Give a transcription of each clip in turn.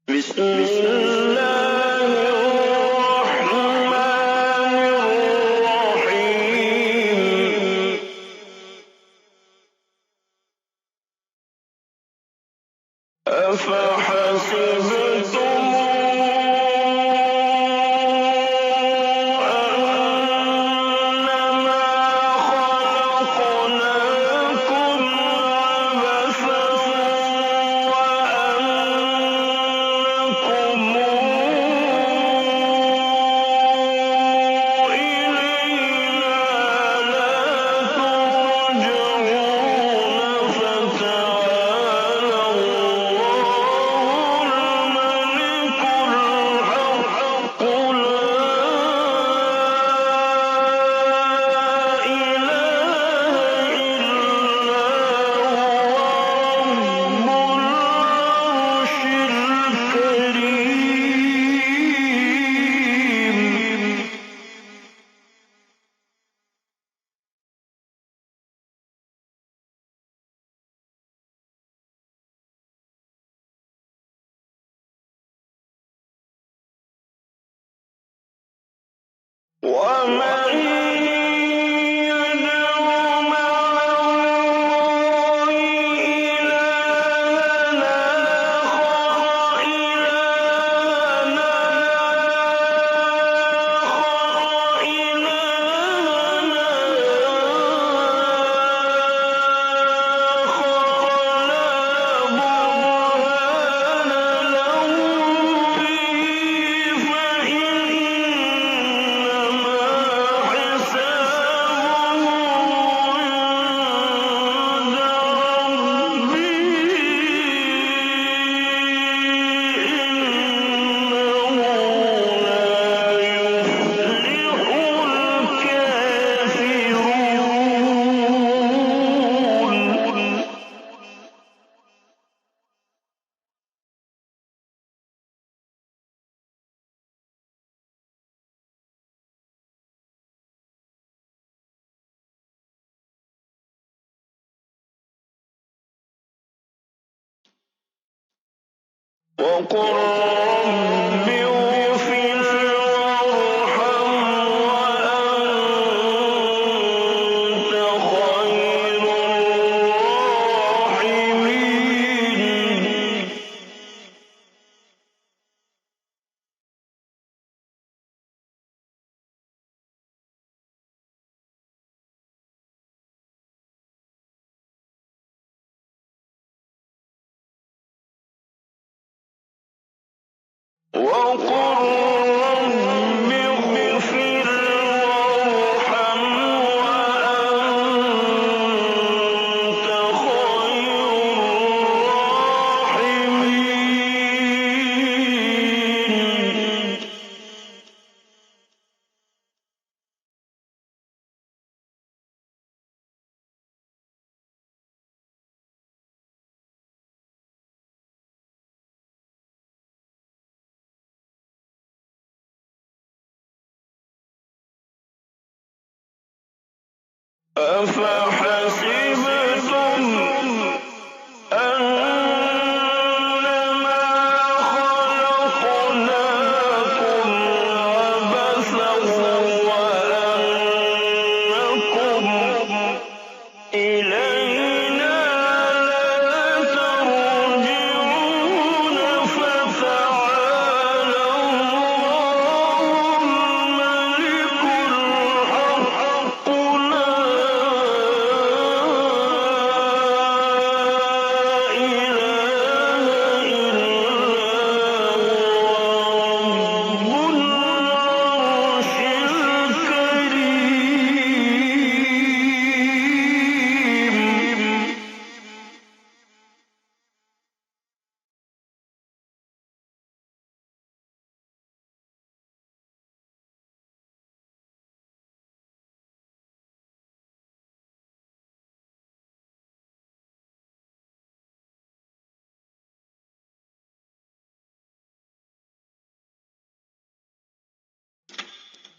بسم الله الرحمن الرحيم أفحسبتم أنما خلقناكم عبثا وأنكم إلينا لا ترجعون فتعالى الله الملك الحق لا إله إلا هو رب العرش الكريم ومن يدع مع الله إلهًا آخر وقل رب اغفر وارحم وأنت خير الراحمين وقل رب اغفر وارحم وأنت خير الراحمين أفحسبتم أنما خلقناكم عبثا وأنكم إلينا لا ترجعون فتعالى الله الملك الحق لا إله إلا هو رب العرش الكريم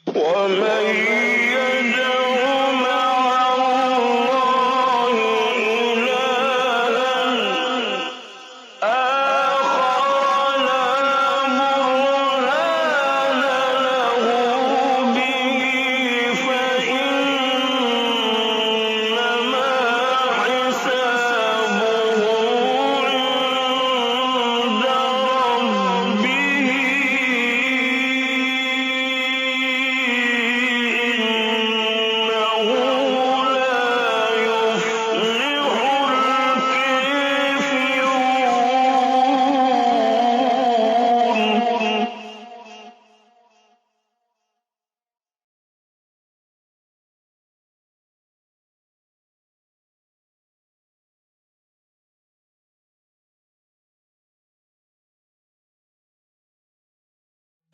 ومن يدع مع الله إلهًا آخر لا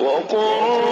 وقل